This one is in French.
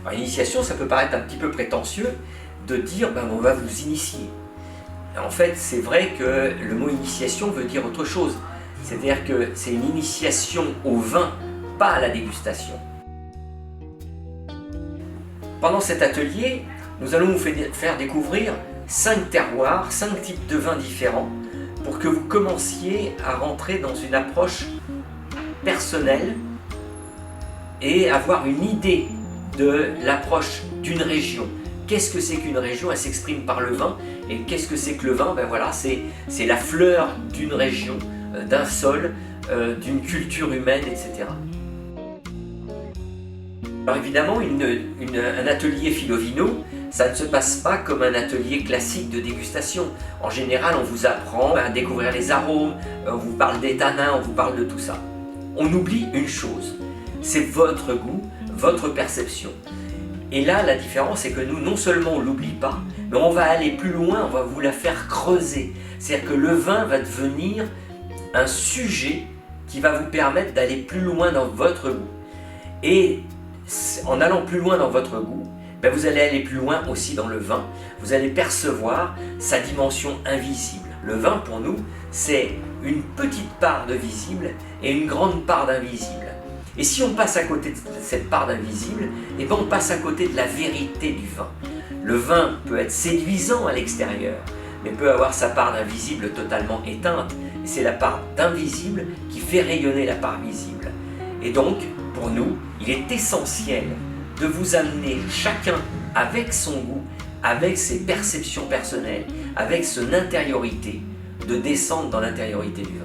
Alors, initiation, ça peut paraître un petit peu prétentieux de dire ben, on va vous initier. En fait, c'est vrai que le mot initiation veut dire autre chose. C'est-à-dire que c'est une initiation au vin, pas à la dégustation. Pendant cet atelier, nous allons vous faire découvrir 5 terroirs, 5 types de vins différents pour que vous commenciez à rentrer dans une approche personnelle et avoir une idée de l'approche d'une région. Qu'est-ce que c'est qu'une région? Elle s'exprime par le vin. Et qu'est-ce que c'est que le vin? Ben voilà, c'est la fleur d'une région, d'un sol, d'une culture humaine, etc. Alors évidemment, un atelier Philo-Vino, ça ne se passe pas comme un atelier classique de dégustation. En général, on vous apprend à découvrir les arômes, on vous parle des tanins, on vous parle de tout ça. On oublie une chose, c'est votre goût, votre perception. Et là, la différence, c'est que nous, non seulement on ne l'oublie pas, mais on va aller plus loin, on va vous la faire creuser. C'est-à-dire que le vin va devenir un sujet qui va vous permettre d'aller plus loin dans votre goût. Et en allant plus loin dans votre goût, ben vous allez aller plus loin aussi dans le vin. Vous allez percevoir sa dimension invisible. Le vin, pour nous, c'est une petite part de visible et une grande part d'invisible. Et si on passe à côté de cette part d'invisible, eh ben on passe à côté de la vérité du vin. Le vin peut être séduisant à l'extérieur, mais peut avoir sa part d'invisible totalement éteinte. Et c'est la part d'invisible qui fait rayonner la part visible. Et donc, pour nous, il est essentiel de vous amener chacun avec son goût, avec ses perceptions personnelles, avec son intériorité, de descendre dans l'intériorité du vin.